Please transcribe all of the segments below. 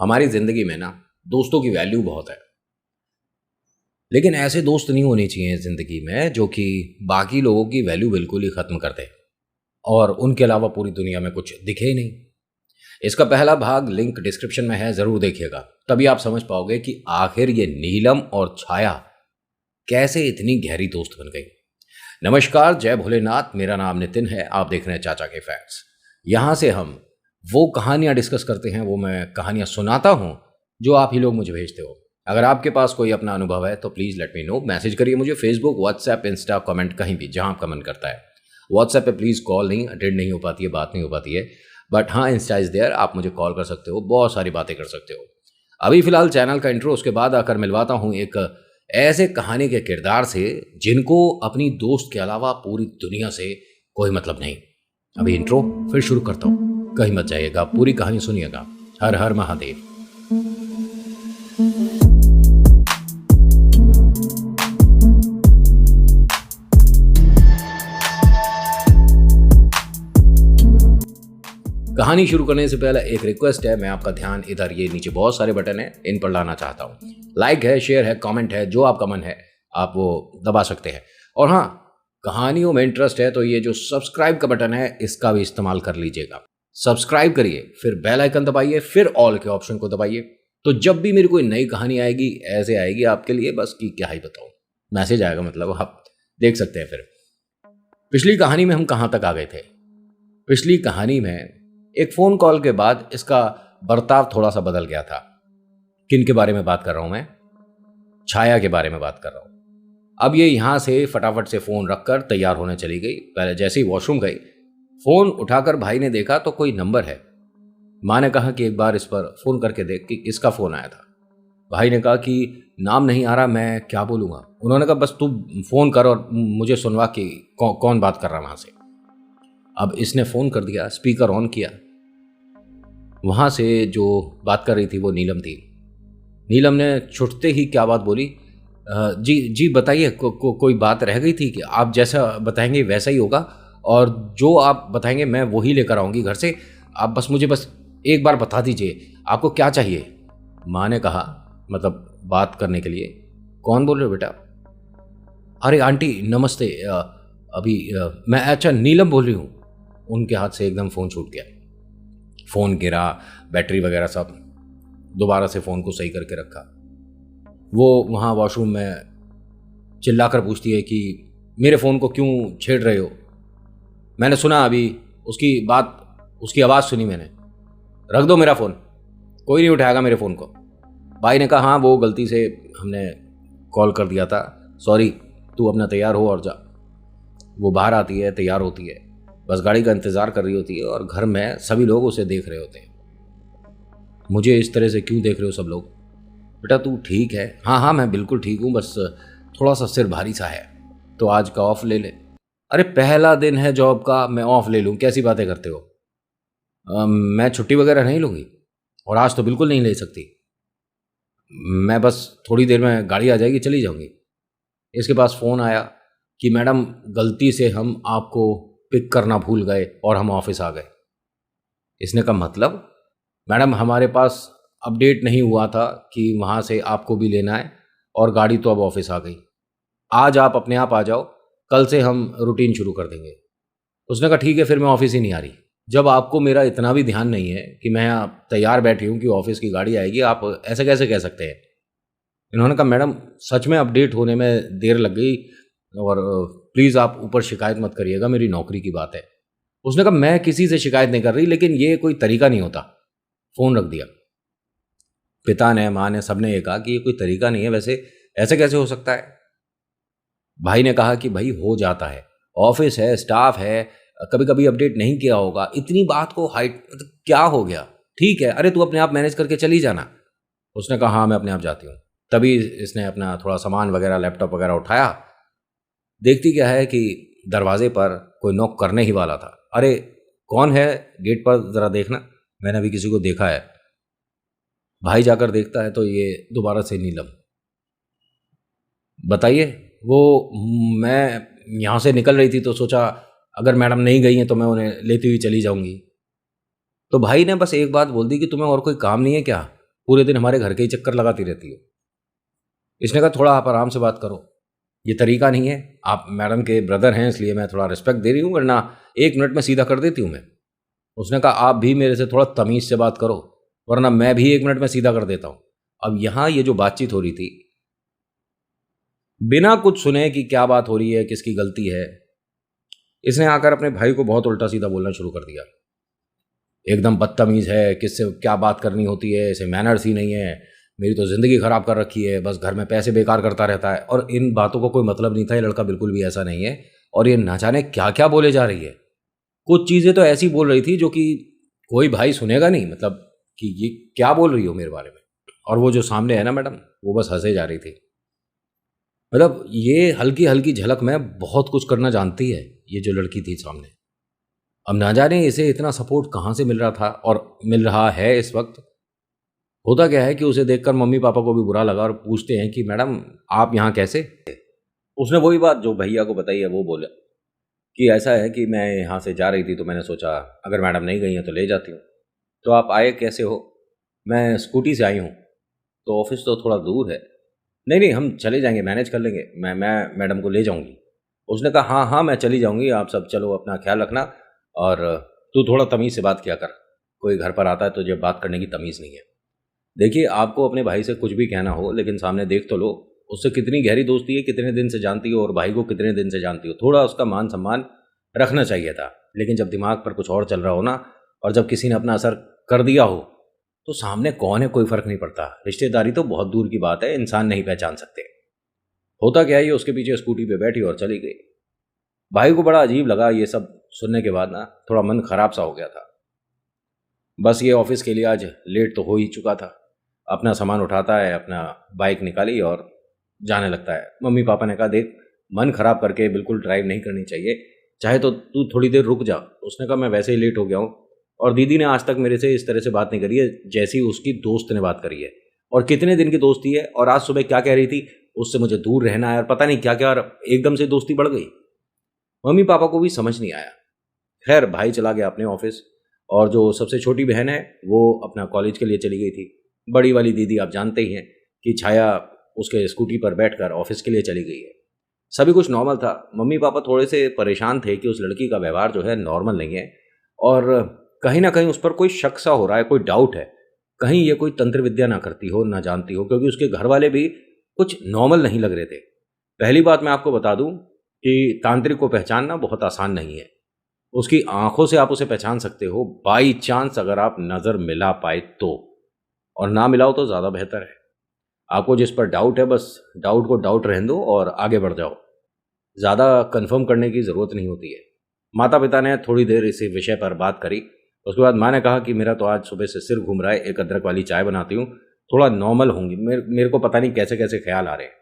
हमारी ज़िंदगी में ना दोस्तों की वैल्यू बहुत है, लेकिन ऐसे दोस्त नहीं होने चाहिए ज़िंदगी में जो कि बाकी लोगों की वैल्यू बिल्कुल ही ख़त्म कर दें और उनके अलावा पूरी दुनिया में कुछ दिखे ही नहीं। इसका पहला भाग लिंक डिस्क्रिप्शन में है, ज़रूर देखिएगा। तभी आप समझ पाओगे कि आखिर ये नीलम और छाया कैसे इतनी गहरी दोस्त बन गई। नमस्कार, जय भोलेनाथ। मेरा नाम नितिन है, आप देख रहे हैं चाचा के फैक्ट्स। यहाँ से हम वो कहानियाँ डिस्कस करते हैं, वो मैं कहानियाँ सुनाता हूँ जो आप ही लोग मुझे भेजते हो। अगर आपके पास कोई अपना अनुभव है तो please let me know, message करिए मुझे फेसबुक, व्हाट्सएप, इंस्टा, कमेंट कहीं भी जहाँ आपका मन करता है। व्हाट्सएप पे प्लीज़ कॉल नहीं, अटेंड नहीं हो पाती है, बात नहीं हो पाती है, बट हाँ इंस्टा इज़ देयर, आप मुझे कॉल कर सकते हो, बहुत सारी बातें कर सकते हो। अभी फ़िलहाल चैनल का इंट्रो, उसके बाद आकर मिलवाता हूँ एक ऐसे कहानी के किरदार से जिनको अपनी दोस्त के अलावा पूरी दुनिया से कोई मतलब नहीं। अभी इंट्रो, फिर शुरू करता हूँ, कहीं मत जाइएगा, पूरी कहानी सुनिएगा। हर हर महादेव। कहानी शुरू करने से पहले एक रिक्वेस्ट है, मैं आपका ध्यान इधर ये नीचे बहुत सारे बटन है, इन पर लाना चाहता हूँ। लाइक है, शेयर है, कमेंट है, जो आपका मन है आप वो दबा सकते हैं। और हाँ, कहानियों में इंटरेस्ट है तो ये जो सब्सक्राइब का बटन है इसका भी इस्तेमाल कर लीजिएगा। सब्सक्राइब करिए, फिर बेल आइकन दबाइए, फिर ऑल के ऑप्शन को दबाइए, तो जब भी मेरी कोई नई कहानी आएगी ऐसे आएगी आपके लिए, बस कि क्या ही बताऊँ, मैसेज आएगा, मतलब आप देख सकते हैं। फिर पिछली कहानी में हम कहाँ तक आ गए थे? पिछली कहानी में एक फ़ोन कॉल के बाद इसका बर्ताव थोड़ा सा बदल गया था। किन के बारे में बात कर रहा हूं मैं? छाया के बारे में बात कर रहा हूं। अब ये यहां से फटाफट से फ़ोन रखकर तैयार होने चली गई। पहले जैसे ही वॉशरूम गई, फ़ोन उठाकर भाई ने देखा तो कोई नंबर है। माँ ने कहा कि एक बार इस पर फ़ोन करके देख कि किसका फ़ोन आया था। भाई ने कहा कि नाम नहीं आ रहा, मैं क्या बोलूँगा। उन्होंने कहा बस तू फ़ोन कर और मुझे सुनवा कि कौन बात कर रहा है वहाँ से। अब इसने फ़ोन कर दिया, स्पीकर ऑन किया। वहाँ से जो बात कर रही थी वो नीलम थी। नीलम ने छुटते ही क्या बात बोली, जी बताइए, कोई बात रह गई थी कि आप जैसा बताएंगे वैसा ही होगा, और जो आप बताएंगे मैं वही लेकर आऊँगी घर से। आप बस मुझे एक बार बता दीजिए आपको क्या चाहिए। माँ ने कहा, मतलब बात करने के लिए। कौन बोल रहे हो बेटा? अरे आंटी नमस्ते, मैं अच्छा नीलम बोल रही हूँ। उनके हाथ से एकदम फ़ोन छूट गया। फ़ोन गिरा, बैटरी वगैरह सब। दोबारा से फ़ोन को सही करके रखा। वो वहाँ वॉशरूम में चिल्लाकर पूछती है कि मेरे फ़ोन को क्यों छेड़ रहे हो? मैंने सुना अभी उसकी बात, उसकी आवाज़ सुनी मैंने। रख दो मेरा फ़ोन, कोई नहीं उठाएगा मेरे फ़ोन को। भाई ने कहा हाँ वो गलती से हमने कॉल कर दिया था, सॉरी, तू अपना तैयार हो और जा। वो बाहर आती है, तैयार होती है, बस गाड़ी का इंतज़ार कर रही होती है और घर में सभी लोग उसे देख रहे होते हैं। मुझे इस तरह से क्यों देख रहे हो सब लोग? बेटा तू ठीक है? हाँ मैं बिल्कुल ठीक हूँ, बस थोड़ा सा सिर भारी सा है, तो आज का ऑफ ले ले। अरे पहला दिन है जॉब का, मैं ऑफ ले लूँ? कैसी बातें करते हो? मैं छुट्टी वगैरह नहीं लूँगी, और आज तो बिल्कुल नहीं ले सकती। मैं बस थोड़ी देर में गाड़ी आ जाएगी, चली जाऊँगी। इसके पास फ़ोन आया कि मैडम गलती से हम आपको पिक करना भूल गए और हम ऑफिस आ गए। इसने कहा मतलब? मैडम हमारे पास अपडेट नहीं हुआ था कि वहाँ से आपको भी लेना है, और गाड़ी तो अब ऑफिस आ गई। आज आप अपने आप आ जाओ, कल से हम रूटीन शुरू कर देंगे। उसने कहा ठीक है, फिर मैं ऑफिस ही नहीं आ रही। जब आपको मेरा इतना भी ध्यान नहीं है कि मैं तैयार बैठी हूँ कि ऑफिस की गाड़ी आएगी, आप ऐसे कैसे कह सकते हैं? इन्होंने कहा मैडम सच में अपडेट होने में देर लग गई, और प्लीज़ आप ऊपर शिकायत मत करिएगा, मेरी नौकरी की बात है। उसने कहा मैं किसी से शिकायत नहीं कर रही, लेकिन ये कोई तरीका नहीं होता। फ़ोन रख दिया। पिता ने, माँ ने, सबने ये कहा कि ये कोई तरीका नहीं है, वैसे ऐसे कैसे हो सकता है? भाई ने कहा कि भाई हो जाता है, ऑफिस है, स्टाफ है, कभी कभी अपडेट नहीं किया होगा, इतनी बात को हाइट क्या हो गया? ठीक है, अरे तू अपने आप मैनेज करके चली जाना। उसने कहा हाँ मैं अपने आप जाती हूँ। तभी इसने अपना थोड़ा सामान वगैरह, लैपटॉप वगैरह उठाया। देखती क्या है कि दरवाजे पर कोई नॉक करने ही वाला था। अरे कौन है गेट पर, ज़रा देखना, मैंने अभी किसी को देखा है। भाई जाकर देखता है तो ये दोबारा से नीलम। बताइए। वो मैं यहाँ से निकल रही थी तो सोचा अगर मैडम नहीं गई हैं तो मैं उन्हें लेती हुई चली जाऊँगी। तो भाई ने बस एक बात बोल दी कि तुम्हें और कोई काम नहीं है क्या? पूरे दिन हमारे घर के ही चक्कर लगाती रहती हो। इसने कहा थोड़ा आप आराम से बात करो, ये तरीका नहीं है। आप मैडम के ब्रदर हैं इसलिए मैं थोड़ा रिस्पेक्ट दे रही हूँ, वरना 1 मिनट में सीधा कर देती हूँ मैं। उसने कहा आप भी मेरे से थोड़ा तमीज़ से बात करो, वरना मैं भी 1 मिनट में सीधा कर देता हूँ। अब यहाँ ये जो बातचीत हो रही थी, बिना कुछ सुने कि क्या बात हो रही है, किसकी गलती है, इसने आकर अपने भाई को बहुत उल्टा सीधा बोलना शुरू कर दिया। एकदम बदतमीज़ है, किससे क्या बात करनी होती है, इसे मैनर्स ही नहीं है, मेरी तो ज़िंदगी ख़राब कर रखी है, बस घर में पैसे बेकार करता रहता है। और इन बातों को कोई मतलब नहीं था, ये लड़का बिल्कुल भी ऐसा नहीं है। और ये ना जाने क्या क्या बोले जा रही है। कुछ चीज़ें तो ऐसी बोल रही थी जो कि कोई भाई सुनेगा नहीं, मतलब कि ये क्या बोल रही हो मेरे बारे में। और वो जो सामने है ना मैडम, वो बस हंसे जा रही थी। मतलब ये हल्की हल्की झलक में बहुत कुछ करना जानती है ये जो लड़की थी सामने। अब ना जाने इसे इतना सपोर्ट कहाँ से मिल रहा था और मिल रहा है इस वक्त। होता क्या है कि उसे देखकर मम्मी पापा को भी बुरा लगा और पूछते हैं कि मैडम आप यहाँ कैसे। उसने वही बात जो भैया को बताई है वो बोला कि ऐसा है कि मैं यहाँ से जा रही थी तो मैंने सोचा अगर मैडम नहीं गई हैं तो ले जाती हूँ। तो आप आए कैसे हो? मैं स्कूटी से आई हूँ। तो ऑफिस तो थोड़ा दूर है। नहीं नहीं हम चले जाएंगे, मैनेज कर लेंगे, मैं मैडम को ले जाऊँगी। उसने कहा हाँ हाँ मैं चली जाऊँगी, आप सब चलो, अपना ख्याल रखना। और तू थोड़ा तमीज़ से बात किया कर, कोई घर पर आता है तो जब बात करने की तमीज़ नहीं है। देखिए आपको अपने भाई से कुछ भी कहना हो लेकिन सामने देख तो लो, उससे कितनी गहरी दोस्ती है, कितने दिन से जानती हो, और भाई को कितने दिन से जानती हो। थोड़ा उसका मान सम्मान रखना चाहिए था। लेकिन जब दिमाग पर कुछ और चल रहा हो ना, और जब किसी ने अपना असर कर दिया हो, तो सामने कौन है कोई फ़र्क नहीं पड़ता। रिश्तेदारी तो बहुत दूर की बात है, इंसान नहीं पहचान सकते। होता क्या है, ये उसके पीछे स्कूटी पे बैठी और चली गई। भाई को बड़ा अजीब लगा ये सब सुनने के बाद ना, थोड़ा मन खराब सा हो गया था। बस ये ऑफिस के लिए आज लेट तो हो ही चुका था। अपना सामान उठाता है, अपना बाइक निकाली और जाने लगता है। मम्मी पापा ने कहा देख, मन खराब करके बिल्कुल ड्राइव नहीं करनी चाहिए, चाहे तो तू थोड़ी देर रुक जा। उसने कहा मैं वैसे ही लेट हो गया हूँ, और दीदी ने आज तक मेरे से इस तरह से बात नहीं करी है जैसी उसकी दोस्त ने बात करी है। और कितने दिन की दोस्ती है, और आज सुबह क्या कह रही थी, उससे मुझे दूर रहना है, और पता नहीं क्या क्या, और एकदम से दोस्ती बढ़ गई। मम्मी पापा को भी समझ नहीं आया। खैर भाई चला गया अपने ऑफिस, और जो सबसे छोटी बहन है वो अपना कॉलेज के लिए चली गई थी। बड़ी वाली दीदी आप जानते ही हैं कि छाया उसके स्कूटी पर बैठकर ऑफिस के लिए चली गई है। सभी कुछ नॉर्मल था। मम्मी पापा थोड़े से परेशान थे कि उस लड़की का व्यवहार जो है नॉर्मल नहीं है, और कहीं ना कहीं उस पर कोई शक सा हो रहा है, कोई डाउट है, कहीं ये कोई तंत्र विद्या ना करती हो, ना जानती हो, क्योंकि उसके घर वाले भी कुछ नॉर्मल नहीं लग रहे थे। पहली बात मैं आपको बता दूं कि तांत्रिक को पहचानना बहुत आसान नहीं है। उसकी आंखों से आप उसे पहचान सकते हो, बाई चांस अगर आप नज़र मिला पाए तो, और ना मिलाओ तो ज़्यादा बेहतर है। आपको जिस पर डाउट है बस डाउट को डाउट रहने दो और आगे बढ़ जाओ। ज़्यादा कंफर्म करने की ज़रूरत नहीं होती है। माता पिता ने थोड़ी देर इसी विषय पर बात करी। उसके बाद माँ ने कहा कि मेरा तो आज सुबह से सिर घूम रहा है, एक अदरक वाली चाय बनाती हूँ, थोड़ा नॉर्मल होंगी। मेरे को पता नहीं कैसे कैसे ख्याल आ रहे हैं।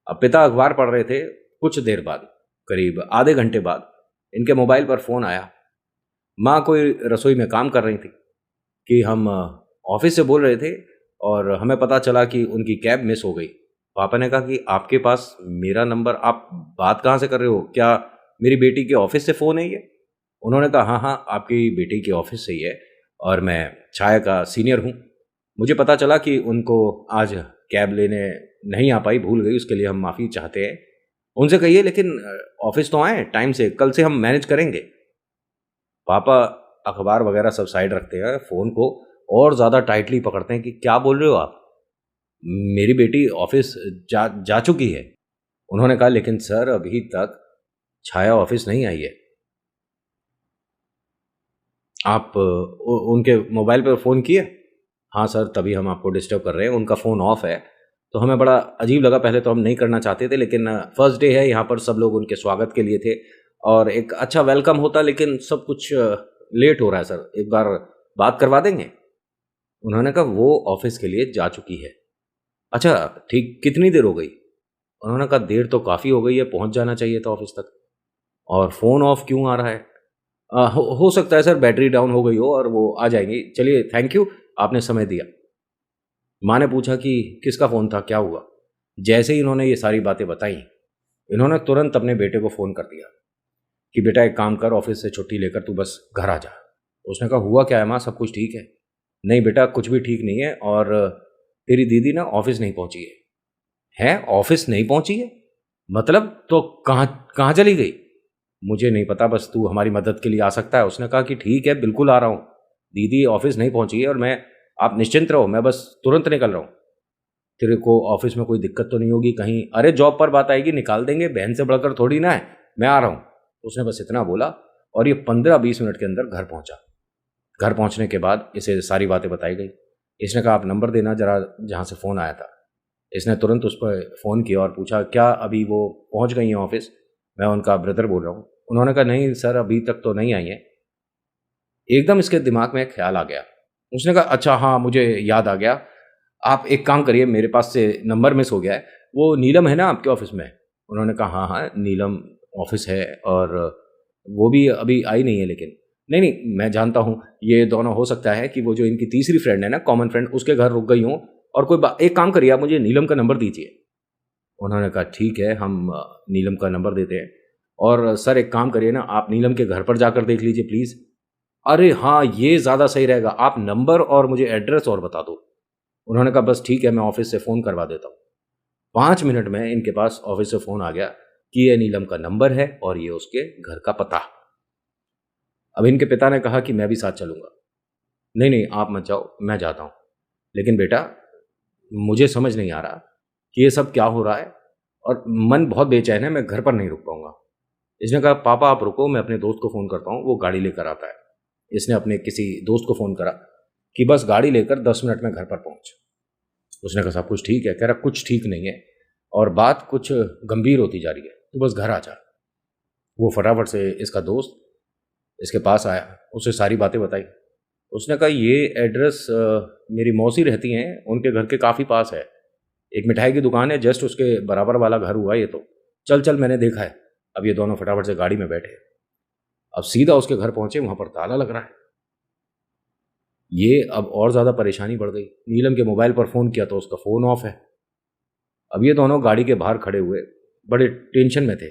अब पिता अखबार पढ़ रहे थे। कुछ देर बाद, करीब आधे घंटे बाद, इनके मोबाइल पर फ़ोन आया। माँ कोई रसोई में काम कर रही थी कि हम ऑफिस से बोल रहे थे और हमें पता चला कि उनकी कैब मिस हो गई। पापा ने कहा कि आपके पास मेरा नंबर, आप बात कहाँ से कर रहे हो, क्या मेरी बेटी के ऑफिस से फ़ोन है ये? उन्होंने कहा हाँ हाँ आपकी बेटी के ऑफिस से ही है, और मैं छाया का सीनियर हूँ। मुझे पता चला कि उनको आज कैब लेने नहीं आ पाई, भूल गई, उसके लिए हम माफ़ी चाहते हैं। उनसे कहिए लेकिन ऑफिस तो आए टाइम से, कल से हम मैनेज करेंगे। पापा अखबार वगैरह सब साइड रखते हैं, फ़ोन को और ज़्यादा टाइटली पकड़ते हैं कि क्या बोल रहे हो आप? मेरी बेटी ऑफिस जा जा चुकी है। उन्होंने कहा लेकिन सर अभी तक छाया ऑफिस नहीं आई है। आप उनके मोबाइल पर फ़ोन किए? हाँ सर, तभी हम आपको डिस्टर्ब कर रहे हैं, उनका फ़ोन ऑफ है। तो हमें बड़ा अजीब लगा, पहले तो हम नहीं करना चाहते थे, लेकिन फर्स्ट डे है, यहाँ पर सब लोग उनके स्वागत के लिए थे और एक अच्छा वेलकम होता, लेकिन सब कुछ लेट हो रहा है सर, एक बार बात करवा देंगे? उन्होंने कहा वो ऑफिस के लिए जा चुकी है। अच्छा ठीक, कितनी देर हो गई? उन्होंने कहा देर तो काफ़ी हो गई है, पहुँच जाना चाहिए था ऑफिस तक। और फ़ोन ऑफ क्यों आ रहा है? हो सकता है सर बैटरी डाउन हो गई हो और वो आ जाएंगी। चलिए थैंक यू, आपने समय दिया। माँ ने पूछा कि किसका फ़ोन था, क्या हुआ? जैसे ही इन्होंने ये सारी बातें बताई, इन्होंने तुरंत अपने बेटे को फ़ोन कर दिया कि बेटा एक काम कर, ऑफिस से छुट्टी लेकर तू बस घर आ जा। उसने कहा हुआ क्या है माँ, सब कुछ ठीक है? नहीं बेटा, कुछ भी ठीक नहीं है, और तेरी दीदी ना ऑफिस नहीं पहुंची है। ऑफिस नहीं पहुंची है? मतलब तो कहाँ कहाँ चली गई? मुझे नहीं पता, बस तू हमारी मदद के लिए आ सकता है। उसने कहा कि ठीक है, बिल्कुल आ रहा हूँ। दीदी ऑफिस नहीं पहुंची है, और आप निश्चिंत रहो, मैं बस तुरंत निकल रहा हूँ। तेरे को ऑफिस में कोई दिक्कत तो नहीं होगी कहीं? अरे जॉब पर बात आएगी, निकाल देंगे, बहन से बढ़कर थोड़ी ना है, मैं आ रहा हूँ। उसने बस इतना बोला, और ये 15-20 मिनट के अंदर घर पहुंचा। घर पहुंचने के बाद इसे सारी बातें बताई गई। इसने कहा आप नंबर देना जरा जहाँ से फ़ोन आया था। इसने तुरंत उस पर फ़ोन किया और पूछा क्या अभी वो पहुंच गई हैं ऑफिस? मैं उनका ब्रदर बोल रहा हूँ। उन्होंने कहा नहीं सर, अभी तक तो नहीं आई हैं। एकदम इसके दिमाग में एक ख्याल आ गया। उसने कहा अच्छा हाँ, मुझे याद आ गया, आप एक काम करिए, मेरे पास से नंबर मिस हो गया है, वो नीलम है ना आपके ऑफिस में? उन्होंने कहा हाँ हाँ, नीलम ऑफिस है, और वो भी अभी आई नहीं है। लेकिन नहीं नहीं, मैं जानता हूँ, ये दोनों हो सकता है कि वो जो इनकी तीसरी फ्रेंड है ना, कॉमन फ्रेंड, उसके घर रुक गई हूँ, और एक काम करिए, आप मुझे नीलम का नंबर दीजिए। उन्होंने कहा ठीक है, हम नीलम का नंबर देते हैं, और सर एक काम करिए ना, आप नीलम के घर पर जाकर देख लीजिए प्लीज़। अरे हाँ, ये ज़्यादा सही रहेगा, आप नंबर और मुझे एड्रेस और बता दो। उन्होंने कहा बस ठीक है, मैं ऑफिस से फ़ोन करवा देता हूँ। 5 मिनट में इनके पास ऑफिस से फ़ोन आ गया कि ये नीलम का नंबर है और ये उसके घर का पता। अब इनके पिता ने कहा कि मैं भी साथ चलूँगा। नहीं नहीं, आप मत जाओ, मैं जाता हूँ। लेकिन बेटा, मुझे समझ नहीं आ रहा कि ये सब क्या हो रहा है, और मन बहुत बेचैन है, मैं घर पर नहीं रुक पाऊंगा। इसने कहा पापा आप रुको, मैं अपने दोस्त को फ़ोन करता हूँ, वो गाड़ी लेकर आता है। इसने अपने किसी दोस्त को फ़ोन करा कि बस गाड़ी लेकर 10 मिनट में घर पर पहुँच। उसने कहा सब कुछ ठीक है? कह रहा कुछ ठीक नहीं है, और बात कुछ गंभीर होती जा रही है, तू बस घर आ जा। वो फटाफट से इसका दोस्त इसके पास आया, उसे सारी बातें बताई। उसने कहा ये एड्रेस मेरी मौसी रहती हैं, उनके घर के काफ़ी पास है, एक मिठाई की दुकान है, जस्ट उसके बराबर वाला घर हुआ ये तो। चल चल, मैंने देखा है। अब ये दोनों फटाफट से गाड़ी में बैठे, अब सीधा उसके घर पहुंचे, वहां पर ताला लग रहा है। ये अब और ज़्यादा परेशानी बढ़ गई। नीलम के मोबाइल पर फ़ोन किया तो उसका फ़ोन ऑफ है। अब ये दोनों गाड़ी के बाहर खड़े हुए बड़े टेंशन में थे।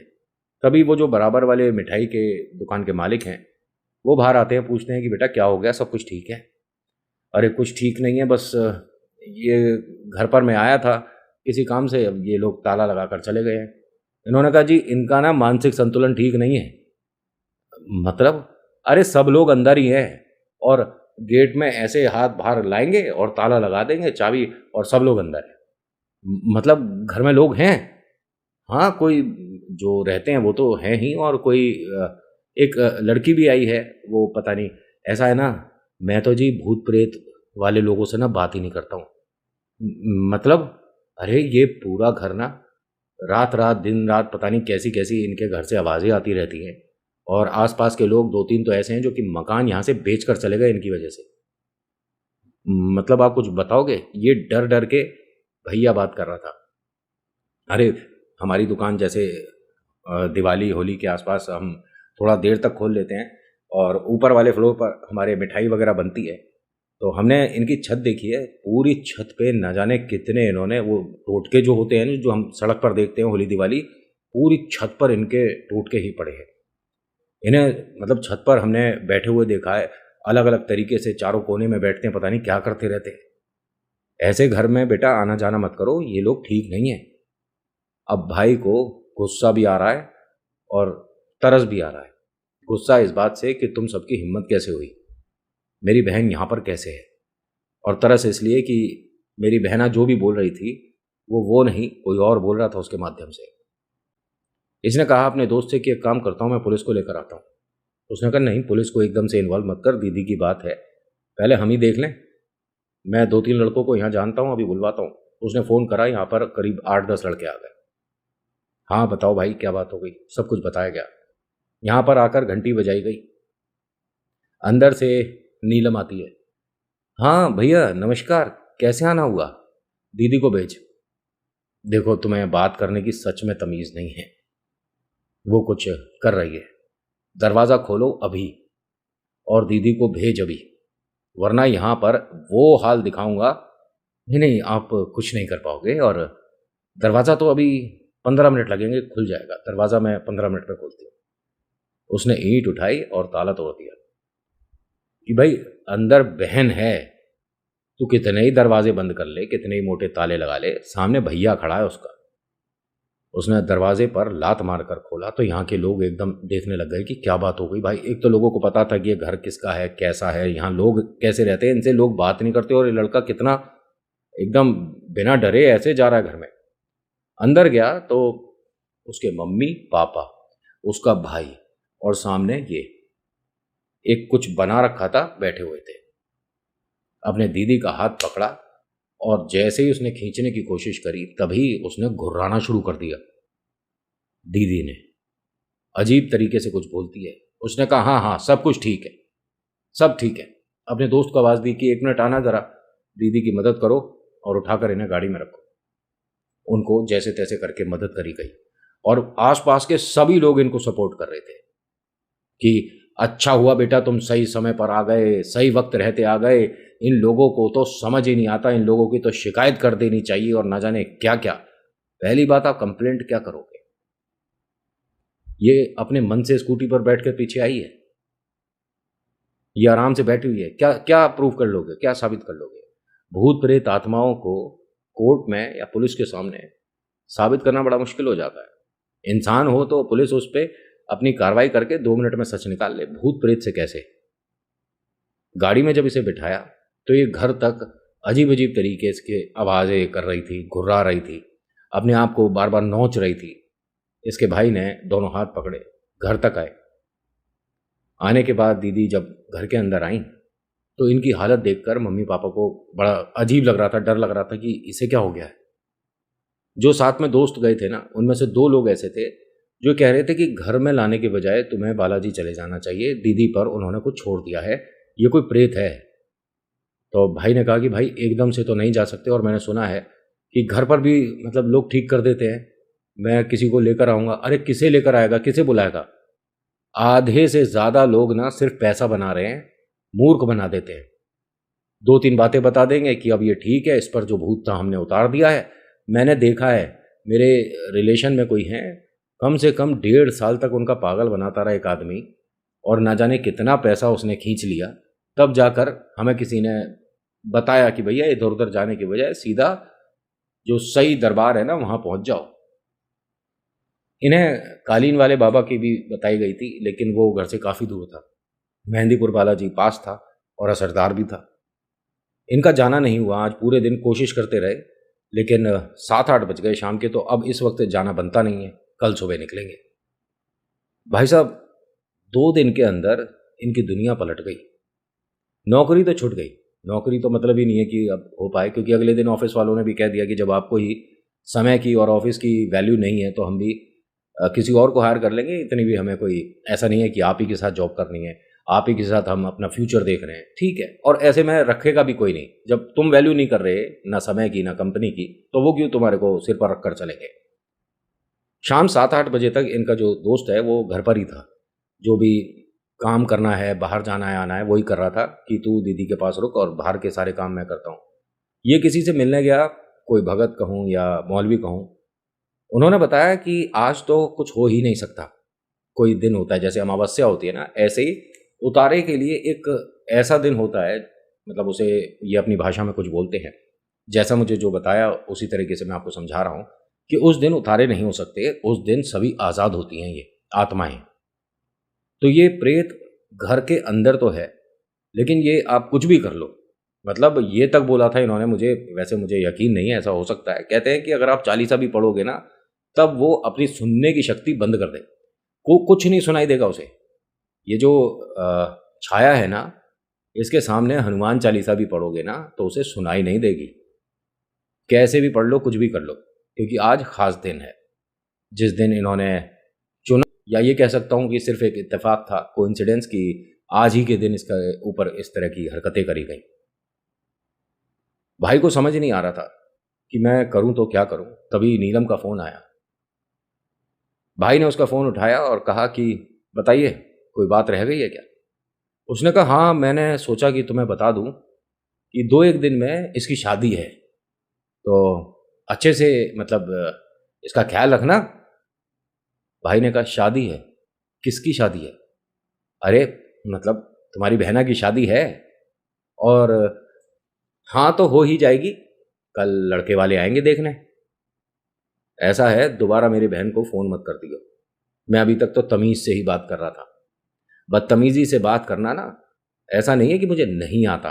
तभी वो जो बराबर वाले मिठाई के दुकान के मालिक हैं, वो बाहर आते हैं, पूछते हैं कि बेटा क्या हो गया, सब कुछ ठीक है? अरे कुछ ठीक नहीं है, बस ये घर पर मैं आया था किसी काम से, अब ये लोग ताला लगा कर चले गए हैं। इन्होंने कहा जी इनका ना मानसिक संतुलन ठीक नहीं है। मतलब? अरे सब लोग अंदर ही हैं, और गेट में ऐसे हाथ बाहर लाएंगे और ताला लगा देंगे, चाबी, और सब लोग अंदर हैं। मतलब घर में लोग हैं, हाँ, कोई जो रहते हैं वो तो हैं ही, और कोई एक लड़की भी आई है, वो पता नहीं। ऐसा है ना, मैं तो जी भूत प्रेत वाले लोगों से ना बात ही नहीं करता हूँ। मतलब अरे ये पूरा घर ना, रात रात दिन रात पता नहीं कैसी कैसी इनके घर से आवाज़ें आती रहती हैं, और आसपास के लोग 2-3 तो ऐसे हैं जो कि मकान यहाँ से बेच कर चले गए इनकी वजह से। मतलब आप कुछ बताओगे? ये डर डर के भैया बात कर रहा था। अरे हमारी दुकान जैसे दिवाली होली के आसपास हम थोड़ा देर तक खोल लेते हैं, और ऊपर वाले फ्लोर पर हमारे मिठाई वगैरह बनती है। तो हमने इनकी छत देखी है, पूरी छत पे न जाने कितने इन्होंने वो टोटके जो होते हैं ना, जो हम सड़क पर देखते हैं होली दिवाली, पूरी छत पर इनके टोटके ही पड़े हैं। इन्हें मतलब छत पर हमने बैठे हुए देखा है, अलग अलग तरीके से चारों कोने में बैठते हैं, पता नहीं क्या करते रहते हैं। ऐसे घर में बेटा आना जाना मत करो, ये लोग ठीक नहीं है। अब भाई को गुस्सा भी आ रहा है और तरस भी आ रहा है। गुस्सा इस बात से कि तुम सबकी हिम्मत कैसे हुई, मेरी बहन यहाँ पर कैसे है, और तरस इसलिए कि मेरी बहना जो भी बोल रही थी वो नहीं, कोई और बोल रहा था उसके माध्यम से। इसने कहा अपने दोस्त से कि एक काम करता हूँ, मैं पुलिस को लेकर आता हूँ। उसने कहा नहीं, पुलिस को एकदम से इन्वॉल्व मत कर, दीदी की बात है, पहले हम ही देख लें। मैं 2-3 लड़कों को यहाँ जानता हूँ, अभी बुलवाता हूँ। उसने फ़ोन करा, यहाँ पर करीब 8-10 लड़के आ गए। हाँ बताओ भाई क्या बात हो गई? सब कुछ बताया गया। यहाँ पर आकर घंटी बजाई गई। अंदर से नीलम आती है। हाँ भैया नमस्कार, कैसे आना हुआ? दीदी को भेज। देखो तुम्हें बात करने की सच में तमीज़ नहीं है, वो कुछ कर रही है। दरवाज़ा खोलो अभी, और दीदी को भेज अभी, वरना यहाँ पर वो हाल दिखाऊंगा। नहीं नहीं, आप कुछ नहीं कर पाओगे, और दरवाज़ा तो अभी 15 मिनट लगेंगे, खुल जाएगा दरवाज़ा, मैं 15 मिनट में खोलती हूँ। उसने ईंट उठाई और ताला तोड़ दिया कि भाई अंदर बहन है, तू कितने ही दरवाजे बंद कर ले, कितने ही मोटे ताले लगा ले, सामने भैया खड़ा है उसका। उसने दरवाजे पर लात मार कर खोला तो यहाँ के लोग एकदम देखने लग गए कि क्या बात हो गई भाई। एक तो लोगों को पता था कि ये घर किसका है, कैसा है, यहाँ लोग कैसे रहते हैं, इनसे लोग बात नहीं करते, और ये लड़का कितना एकदम बिना डरे ऐसे जा रहा है घर में। अंदर गया तो उसके मम्मी पापा, उसका भाई, और सामने ये एक कुछ बना रखा था बैठे हुए थे। अपने दीदी का हाथ पकड़ा और जैसे ही उसने खींचने की कोशिश करी तभी उसने घुर्राना शुरू कर दिया। दीदी ने अजीब तरीके से कुछ बोलती है, उसने कहा हाँ हाँ सब कुछ ठीक है, सब ठीक है। अपने दोस्त को आवाज़ दी कि 1 मिनट आना ज़रा, दीदी की मदद करो और उठाकर इन्हें गाड़ी में रखो। उनको जैसे तैसे करके मदद करी गई और आसपास के सभी लोग इनको सपोर्ट कर रहे थे कि अच्छा हुआ बेटा तुम सही समय पर आ गए, सही वक्त रहते आ गए। इन लोगों को तो समझ ही नहीं आता, इन लोगों की तो शिकायत कर देनी चाहिए और ना जाने क्या क्या। पहली बात, आप कंप्लेंट क्या करोगे? ये अपने मन से स्कूटी पर बैठ कर पीछे आई है, ये आराम से बैठी हुई है, क्या क्या प्रूव कर लोगे, क्या साबित कर लोगे? भूत प्रेत आत्माओं को कोर्ट में या पुलिस के सामने साबित करना बड़ा मुश्किल हो जाता है। इंसान हो तो पुलिस उस पर अपनी कार्रवाई करके 2 मिनट में सच निकाल ले, भूत प्रेत से कैसे? गाड़ी में जब इसे बिठाया तो ये घर तक अजीब अजीब तरीके से आवाज़ें कर रही थी, घुर्रा रही थी, अपने आप को बार बार नोच रही थी। इसके भाई ने दोनों हाथ पकड़े, घर तक आए। आने के बाद दीदी जब घर के अंदर आई तो इनकी हालत देखकर मम्मी पापा को बड़ा अजीब लग रहा था, डर लग रहा था कि इसे क्या हो गया है। जो साथ में दोस्त गए थे ना, उनमें से 2 लोग ऐसे थे जो कह रहे थे कि घर में लाने के बजाय तुम्हें बालाजी चले जाना चाहिए, दीदी पर उन्होंने कुछ छोड़ दिया है, ये कोई प्रेत है। तो भाई ने कहा कि भाई एकदम से तो नहीं जा सकते, और मैंने सुना है कि घर पर भी मतलब लोग ठीक कर देते हैं, मैं किसी को लेकर आऊँगा। अरे किसे लेकर आएगा, किसे बुलाएगा? आधे से ज़्यादा लोग ना सिर्फ पैसा बना रहे हैं, मूर्ख बना देते हैं। 2-3 बातें बता देंगे कि अब ये ठीक है, इस पर जो भूत था हमने उतार दिया है। मैंने देखा है, मेरे रिलेशन में कोई हैं, कम से कम 1.5 साल तक उनका पागल बनाता रहा एक आदमी, और ना जाने कितना पैसा उसने खींच लिया। तब जाकर हमें किसी ने बताया कि भैया इधर उधर जाने के बजाय सीधा जो सही दरबार है ना वहाँ पहुँच जाओ। इन्हें कालीन वाले बाबा की भी बताई गई थी, लेकिन वो घर से काफ़ी दूर था। मेहंदीपुर बालाजी पास था और असरदार भी था। इनका जाना नहीं हुआ। आज पूरे दिन कोशिश करते रहे, लेकिन 7-8 बज गए शाम के, तो अब इस वक्त जाना बनता नहीं है, कल सुबह निकलेंगे। भाई साहब 2 दिन के अंदर इनकी दुनिया पलट गई। नौकरी तो छूट गई, नौकरी तो मतलब ही नहीं है कि अब हो पाए, क्योंकि अगले दिन ऑफिस वालों ने भी कह दिया कि जब आपको ही समय की और ऑफिस की वैल्यू नहीं है तो हम भी किसी और को हायर कर लेंगे। इतनी भी हमें कोई ऐसा नहीं है कि आप ही के साथ जॉब करनी है, आप ही के साथ हम अपना फ्यूचर देख रहे हैं, ठीक है। और ऐसे में रखेगा भी कोई नहीं, जब तुम वैल्यू नहीं कर रहे ना समय की ना कंपनी की, तो वो क्यों तुम्हारे को सिर पर रख कर चलेंगे। शाम 7-8 बजे तक इनका जो दोस्त है वो घर पर ही था। जो भी काम करना है, बाहर जाना है आना है, वही कर रहा था कि तू दीदी के पास रुक और बाहर के सारे काम मैं करता हूँ। ये किसी से मिलने गया, कोई भगत कहूँ या मौलवी कहूँ, उन्होंने बताया कि आज तो कुछ हो ही नहीं सकता। कोई दिन होता है जैसे अमावस्या होती है ना, ऐसे ही उतारे के लिए एक ऐसा दिन होता है, मतलब उसे ये अपनी भाषा में कुछ बोलते हैं। जैसा मुझे जो बताया उसी तरीके से मैं आपको समझा रहा हूँ कि उस दिन उतारे नहीं हो सकते, उस दिन सभी आज़ाद होती हैं, ये आत्माएं। तो ये प्रेत घर के अंदर तो है, लेकिन ये आप कुछ भी कर लो, मतलब ये तक बोला था इन्होंने मुझे, वैसे मुझे यकीन नहीं है ऐसा हो सकता है। कहते हैं कि अगर आप चालीसा भी पढ़ोगे ना, तब वो अपनी सुनने की शक्ति बंद कर दे, को कुछ नहीं सुनाई देगा उसे। ये जो छाया है ना, इसके सामने हनुमान चालीसा भी पढ़ोगे ना तो उसे सुनाई नहीं देगी। कैसे भी पढ़ लो, कुछ भी कर लो, क्योंकि आज खास दिन है जिस दिन इन्होंने चुना, या ये कह सकता हूँ कि सिर्फ एक इत्तेफाक था, कोइंसिडेंस, कि आज ही के दिन इसका ऊपर इस तरह की हरकतें करी गई। भाई को समझ नहीं आ रहा था कि मैं करूं तो क्या करूं। तभी नीलम का फ़ोन आया। भाई ने उसका फ़ोन उठाया और कहा कि बताइए, कोई बात रह गई है क्या? उसने कहा हाँ, मैंने सोचा कि तुम्हें बता दूं कि 2-1 दिन में इसकी शादी है, तो अच्छे से मतलब इसका ख्याल रखना। भाई ने कहा शादी है? किसकी शादी है? अरे मतलब तुम्हारी बहना की शादी है, और हाँ तो हो ही जाएगी, कल लड़के वाले आएंगे देखने। ऐसा है, दोबारा मेरी बहन को फ़ोन मत कर दियो। मैं अभी तक तो तमीज़ से ही बात कर रहा था। बदतमीज़ी से बात करना ना, ऐसा नहीं है कि मुझे नहीं आता,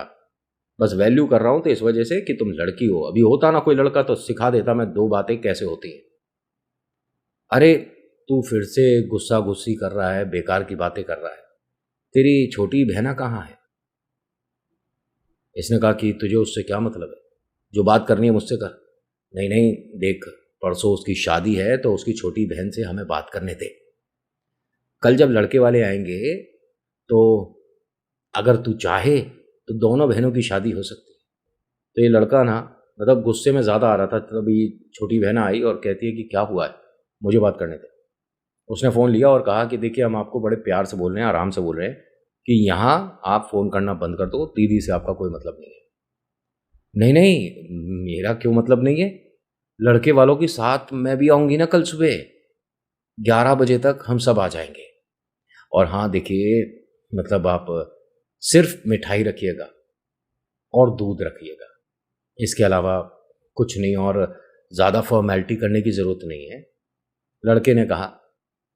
बस वैल्यू कर रहा हूँ तो इस वजह से कि तुम लड़की हो। अभी होता ना कोई लड़का तो सिखा देता मैं दो बातें कैसे होती हैं। अरे तू फिर से गुस्सा गुस्सी कर रहा है, बेकार की बातें कर रहा है। तेरी छोटी बहना कहाँ है? इसने कहा कि तुझे उससे क्या मतलब है, जो बात करनी है मुझसे कर। नहीं नहीं, देख, परसों उसकी शादी है तो उसकी छोटी बहन से हमें बात करने दे। कल जब लड़के वाले आएंगे तो अगर तू चाहे तो दोनों बहनों की शादी हो सकती है। तो ये लड़का ना, मतलब गुस्से में ज़्यादा आ रहा था, तभी छोटी बहन आई और कहती है कि क्या हुआ है, मुझे बात करने दे। उसने फ़ोन लिया और कहा कि देखिए, हम आपको बड़े प्यार से बोल रहे हैं, आराम से बोल रहे हैं कि यहाँ आप फ़ोन करना बंद कर दो, दीदी से आपका कोई मतलब नहीं है। नहीं नहीं, मेरा क्यों मतलब नहीं है? लड़के वालों के साथ मैं भी आऊँगी ना कल सुबह 11 बजे तक, हम सब आ जाएंगे। और हाँ देखिए, मतलब आप सिर्फ मिठाई रखिएगा और दूध रखिएगा, इसके अलावा कुछ नहीं, और ज़्यादा फॉर्मेलिटी करने की ज़रूरत नहीं है। लड़के ने कहा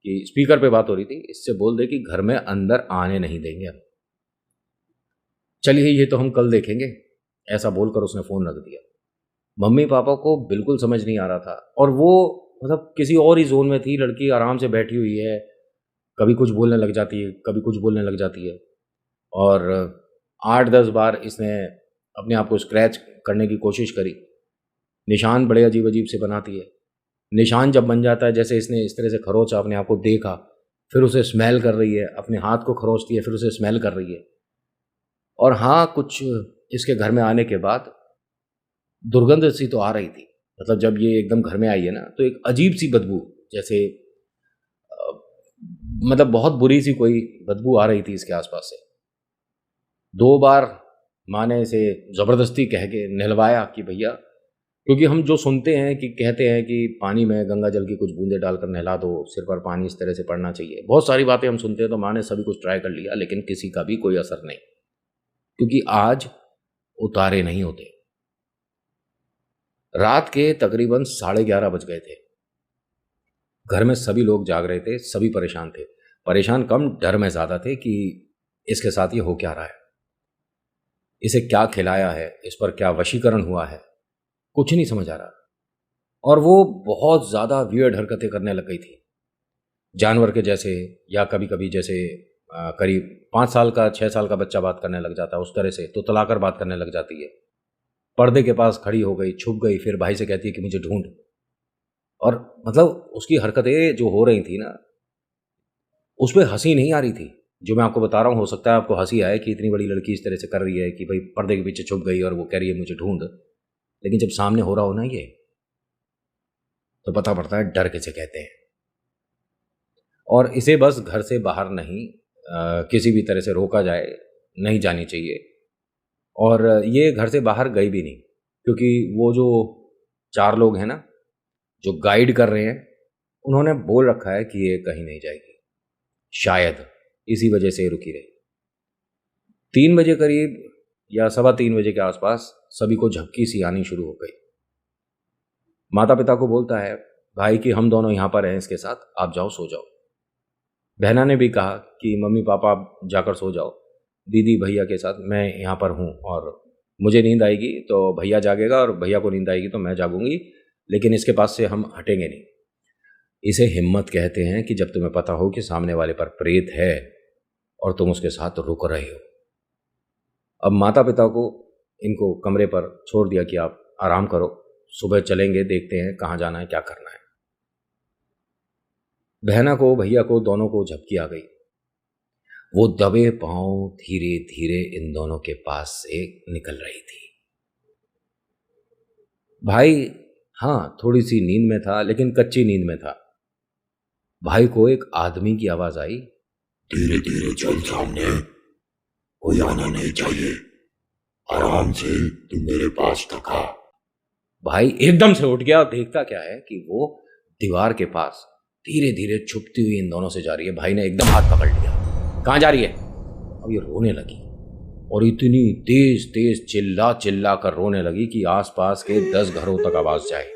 कि स्पीकर पे बात हो रही थी, इससे बोल दे कि घर में अंदर आने नहीं देंगे हम। चलिए ये तो हम कल देखेंगे, ऐसा बोलकर उसने फ़ोन रख दिया। मम्मी पापा को बिल्कुल समझ नहीं आ रहा था, और वो मतलब किसी और ही जोन में थी। लड़की आराम से बैठी हुई है, कभी कुछ बोलने लग जाती है, कभी कुछ बोलने लग जाती है, और 8-10 बार इसने अपने आप को स्क्रैच करने की कोशिश करी। निशान बड़े अजीब अजीब से बनाती है। निशान जब बन जाता है, जैसे इसने इस तरह से खरोचा, अपने आप को देखा, फिर उसे स्मेल कर रही है, अपने हाथ को खरोचती है, फिर उसे स्मेल कर रही है। और हाँ, कुछ इसके घर में आने के बाद दुर्गंध सी तो आ रही थी। मतलब जब ये एकदम घर में आई है ना, तो एक अजीब सी बदबू, जैसे मतलब बहुत बुरी सी कोई बदबू आ रही थी इसके आसपास से। 2 बार माँ ने इसे ज़बरदस्ती कह के नहलवाया कि भैया, क्योंकि हम जो सुनते हैं कि कहते हैं कि पानी में गंगा जल की कुछ बूंदें डालकर नहला दो, सिर पर पानी इस तरह से पड़ना चाहिए, बहुत सारी बातें हम सुनते हैं। तो माँ ने सभी कुछ ट्राई कर लिया, लेकिन किसी का भी कोई असर नहीं, क्योंकि आज उतारे नहीं होते। रात के तकरीबन 11:30 बज गए थे। घर में सभी लोग जाग रहे थे, सभी परेशान थे। परेशान कम, डर में ज़्यादा थे कि इसके साथ ये हो क्या रहा है, इसे क्या खिलाया है, इस पर क्या वशीकरण हुआ है, कुछ नहीं समझ आ रहा। और वो बहुत ज़्यादा वियर्ड हरकतें करने लग गई थी, जानवर के जैसे, या कभी कभी जैसे करीब 5 साल का 6 साल का बच्चा बात करने लग जाता है, उस तरह से तुतलाकर बात करने लग जाती है। पर्दे के पास खड़ी हो गई, छुप गई, फिर भाई से कहती है कि मुझे ढूंढ। और मतलब उसकी हरकतें जो हो रही थी ना, उस पर हंसी नहीं आ रही थी। जो मैं आपको बता रहा हूँ, हो सकता है आपको हंसी आए कि इतनी बड़ी लड़की इस तरह से कर रही है कि भाई पर्दे के पीछे छुप गई और वो कह रही है मुझे ढूंढ, लेकिन जब सामने हो रहा हो ना ये, तो पता पड़ता है डर किसे कहते हैं। और इसे बस घर से बाहर नहीं, किसी भी तरह से रोका जाए, नहीं जानी चाहिए। और ये घर से बाहर गई भी नहीं, क्योंकि वो जो 4 लोग हैं ना, जो गाइड कर रहे हैं, उन्होंने बोल रखा है कि ये कहीं नहीं जाएगी। शायद इसी वजह से ये रुकी रही। 3 बजे करीब या 3:15 के आसपास सभी को झपकी सी आनी शुरू हो गई। माता पिता को बोलता है भाई कि हम दोनों यहाँ पर हैं इसके साथ, आप जाओ सो जाओ। बहना ने भी कहा कि मम्मी पापा आप जाकर सो जाओ, दीदी भैया के साथ मैं यहाँ पर हूँ, और मुझे नींद आएगी तो भैया जागेगा और भैया को नींद आएगी तो मैं जागूंगी, लेकिन इसके पास से हम हटेंगे नहीं। इसे हिम्मत कहते हैं कि जब तुम्हें पता हो कि सामने वाले पर प्रेत है और तुम उसके साथ रुक रहे हो। अब माता पिता को इनको कमरे पर छोड़ दिया कि आप आराम करो, सुबह चलेंगे, देखते हैं कहाँ जाना है, क्या करना है। बहना को, भैया को, दोनों को झपकी आ गई। वो दबे पांव धीरे धीरे इन दोनों के पास से निकल रही थी। भाई हाँ, थोड़ी सी नींद में था, लेकिन कच्ची नींद में था। भाई को एक आदमी की आवाज आई, धीरे धीरे चल सामने, कोई आना नहीं चाहिए, आराम से तुम मेरे पास तक आ। भाई एकदम से उठ गया और देखता क्या है कि वो दीवार के पास धीरे धीरे छुपती हुई इन दोनों से जा रही है। भाई ने एकदम हाथ पकड़ लिया, कहाँ जा रही है? अब ये रोने लगी। और इतनी तेज तेज चिल्ला चिल्ला कर रोने लगी कि आसपास के 10 घरों तक आवाज जाए।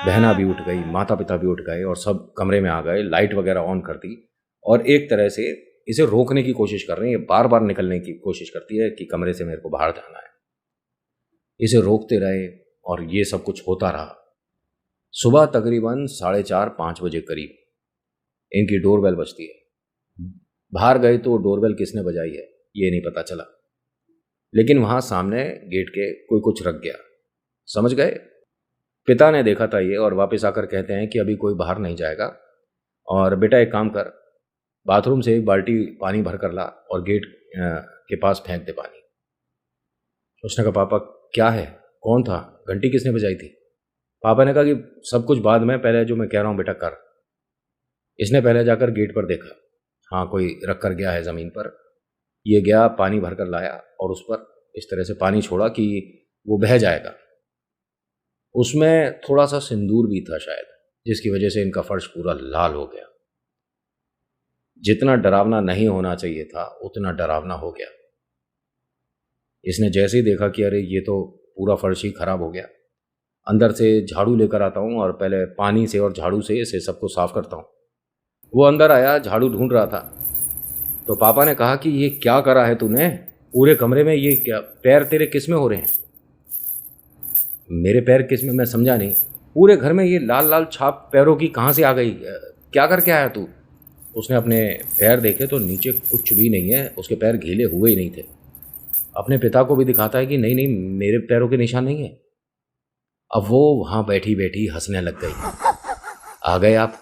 बहना भी उठ गई, माता पिता भी उठ गए और सब कमरे में आ गए, लाइट वगैरह ऑन कर दी और एक तरह से इसे रोकने की कोशिश कर रही है। बार बार निकलने की कोशिश करती है कि कमरे से मेरे को बाहर जाना है। इसे रोकते रहे और ये सब कुछ होता रहा। सुबह तकरीबन 4:30-5 बजे करीब इनकी डोरबेल बजती है। बाहर गए तो डोरबेल किसने बजाई है ये नहीं पता चला, लेकिन वहां सामने गेट के कोई कुछ रख गया। समझ गए? पिता ने देखा था ये और वापस आकर कहते हैं कि अभी कोई बाहर नहीं जाएगा और बेटा एक काम कर, बाथरूम से एक बाल्टी पानी भर कर ला और गेट के पास फेंक दे पानी। उसने कहा पापा क्या है, कौन था, घंटी किसने बजाई थी? पापा ने कहा कि सब कुछ बाद में, पहले जो मैं कह रहा हूँ बेटा कर। इसने पहले जाकर गेट पर देखा, हाँ कोई रख कर गया है ज़मीन पर। ये गया, पानी भर कर लाया और उस पर इस तरह से पानी छोड़ा कि वो बह जाएगा। उसमें थोड़ा सा सिंदूर भी था शायद, जिसकी वजह से इनका फर्श पूरा लाल हो गया। जितना डरावना नहीं होना चाहिए था उतना डरावना हो गया। इसने जैसे ही देखा कि अरे ये तो पूरा फर्श ही खराब हो गया, अंदर से झाड़ू लेकर आता हूँ और पहले पानी से और झाड़ू से इसे सबको साफ करता हूँ। वो अंदर आया, झाड़ू ढूंढ रहा था, तो पापा ने कहा कि ये क्या करा है तूने, पूरे कमरे में ये क्या, पैर तेरे किस में हो रहे हैं? मेरे पैर किस में, मैं समझा नहीं। पूरे घर में ये लाल लाल छाप पैरों की कहाँ से आ गई, क्या करके आया तू? उसने अपने पैर देखे तो नीचे कुछ भी नहीं है, उसके पैर गीले हुए ही नहीं थे। अपने पिता को भी दिखाता है कि नहीं नहीं मेरे पैरों के निशान नहीं है। अब वो वहां बैठी बैठी हंसने लग गई। आ गए आप,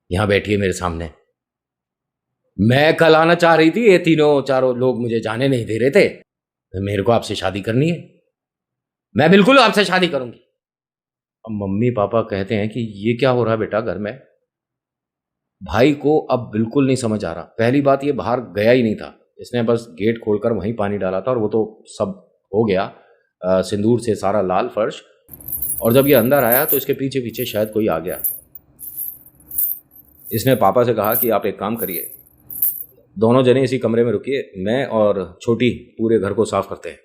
यहां बैठिए मेरे सामने। मैं कल आना चाह रही थी, ये तीनों चारों लोग मुझे जाने नहीं दे रहे थे। मेरे को आपसे शादी करनी है, मैं बिल्कुल आपसे शादी करूंगी। अब मम्मी पापा कहते हैं कि ये क्या हो रहा है बेटा घर में? भाई को अब बिल्कुल नहीं समझ आ रहा। पहली बात, ये बाहर गया ही नहीं था, इसने बस गेट खोलकर वहीं पानी डाला था और वो तो सब हो गया, सिंदूर से सारा लाल फर्श। और जब ये अंदर आया तो इसके पीछे पीछे शायद कोई आ गया। इसने पापा से कहा कि आप एक काम करिए, दोनों जने इसी कमरे में रुकिए, मैं और छोटी पूरे घर को साफ करते हैं।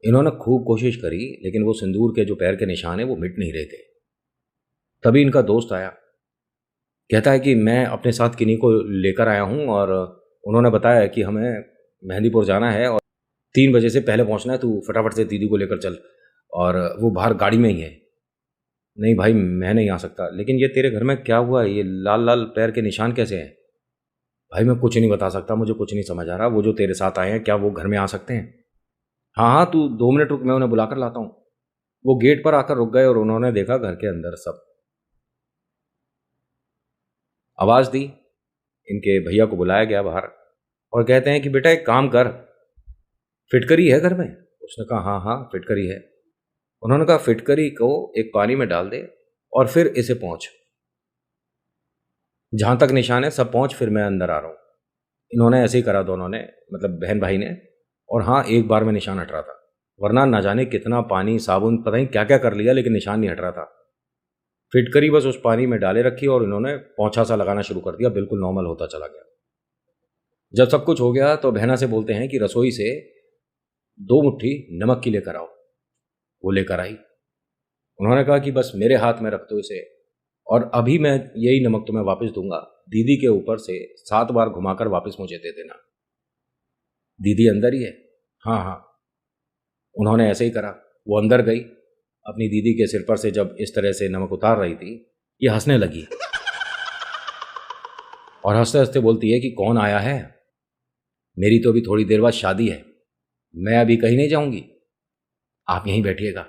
इन्होंने खूब कोशिश करी, लेकिन वो सिंदूर के जो पैर के निशान है वो मिट नहीं रहे थे। तभी इनका दोस्त आया, कहता है कि मैं अपने साथ किन्हीं को लेकर आया हूँ और उन्होंने बताया कि हमें मेहंदीपुर जाना है और 3 बजे से पहले पहुँचना है, तू फटाफट से दीदी को लेकर चल। और वो बाहर गाड़ी में ही है। नहीं भाई मैं नहीं आ सकता। लेकिन ये तेरे घर में क्या हुआ है, ये लाल लाल पैर के निशान कैसे हैं? भाई मैं कुछ नहीं बता सकता, मुझे कुछ नहीं समझ आ रहा। वो जो तेरे साथ आए हैं क्या वो घर में आ सकते हैं? हाँ हाँ तू 2 मिनट रुक, मैं उन्हें बुला कर लाता हूँ। वो गेट पर आकर रुक गए और उन्होंने देखा घर के अंदर सब। आवाज़ दी, इनके भैया को बुलाया गया बाहर और कहते हैं कि बेटा एक काम कर, फिटकरी है घर में? उसने कहा हाँ हाँ फिटकरी है। उन्होंने कहा फिटकरी को एक पानी में डाल दे और फिर इसे पहुँच, जहाँ तक निशान है सब पहुँच, फिर मैं अंदर आ रहा हूँ। इन्होंने ऐसे ही करा दोनों ने, मतलब बहन भाई ने। और हाँ एक बार में निशान हट रहा था, वरना ना जाने कितना पानी साबुन पता नहीं क्या क्या कर लिया, लेकिन निशान नहीं हट रहा था। फिटकरी बस उस पानी में डाले रखी और इन्होंने पोंछा सा लगाना शुरू कर दिया, बिल्कुल नॉर्मल होता चला गया। जब सब कुछ हो गया तो बहना से बोलते हैं कि रसोई से 2 मुट्ठी नमक की लेकर आओ। वो लेकर आई। उन्होंने कहा कि बस मेरे हाथ में रख दो इसे और अभी मैं यही नमक तुम्हें वापस दूंगा, दीदी के ऊपर से 7 बार घुमाकर वापस मुझे दे देना। दीदी अंदर ही है? हाँ हाँ। उन्होंने ऐसे ही करा। वो अंदर गई, अपनी दीदी के सिर पर से जब इस तरह से नमक उतार रही थी, ये हंसने लगी और हंसते हंसते बोलती है कि कौन आया है? मेरी तो अभी थोड़ी देर बाद शादी है, मैं अभी कहीं नहीं जाऊंगी, आप यहीं बैठिएगा।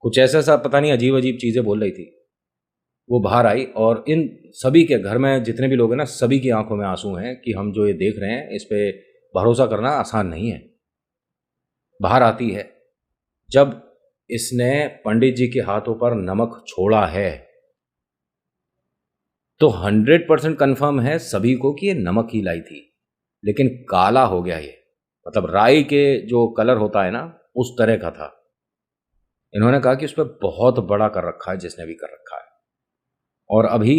कुछ ऐसा सा पता नहीं अजीब अजीब चीज़ें बोल रही थी। वो बाहर आई और इन सभी के घर में जितने भी लोग हैं ना, सभी की आंखों में आंसू हैं कि हम जो ये देख रहे हैं इस पे भरोसा करना आसान नहीं है। बाहर आती है, जब इसने पंडित जी के हाथों पर नमक छोड़ा है तो 100% कन्फर्म है सभी को कि ये नमक ही लाई थी, लेकिन काला हो गया ये, मतलब राई के जो कलर होता है ना उस तरह का था। इन्होंने कहा कि उस पर बहुत बड़ा कर रखा है जिसने भी कर रखा है। और अभी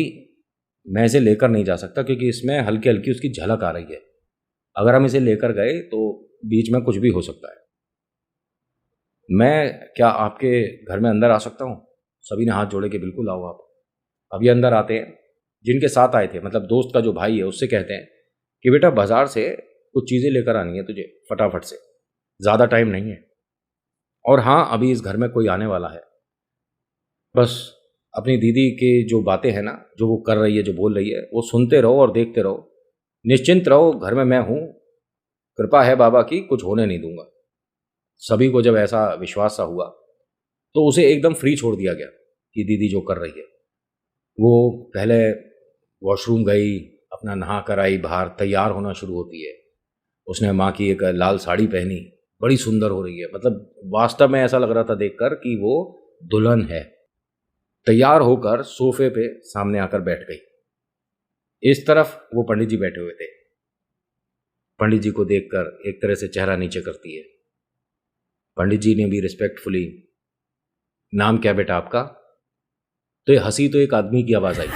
मैं इसे लेकर नहीं जा सकता क्योंकि इसमें हल्की हल्की उसकी झलक आ रही है। अगर हम इसे लेकर गए तो बीच में कुछ भी हो सकता है। मैं क्या आपके घर में अंदर आ सकता हूँ? सभी ने हाथ जोड़े कि बिल्कुल आओ आप। अभी अंदर आते हैं। जिनके साथ आए थे, मतलब दोस्त का जो भाई है, उससे कहते हैं कि बेटा बाजार से कुछ चीज़ें लेकर आनी है तुझे फटाफट से, ज़्यादा टाइम नहीं है। और हाँ, अभी इस घर में कोई आने वाला है। बस अपनी दीदी की जो बातें हैं ना, जो वो कर रही है, जो बोल रही है, वो सुनते रहो और देखते रहो। निश्चिंत रहो, घर में मैं हूँ, कृपा है बाबा की, कुछ होने नहीं दूंगा। सभी को जब ऐसा विश्वास सा हुआ तो उसे एकदम फ्री छोड़ दिया गया कि दीदी जो कर रही है। वो पहले वॉशरूम गई, अपना नहा कर आई, बाहर तैयार होना शुरू होती है। उसने माँ की एक लाल साड़ी पहनी, बड़ी सुंदर हो रही है। मतलब वास्तव में ऐसा लग रहा था देखकर कि वो दुल्हन है। तैयार होकर सोफे पे सामने आकर बैठ गई। इस तरफ वो पंडित जी बैठे हुए थे। पंडित जी को देखकर एक तरह से चेहरा नीचे करती है। पंडित जी ने भी रिस्पेक्टफुली, नाम क्या बेटा आपका? तो ये हंसी तो एक आदमी की आवाज आई।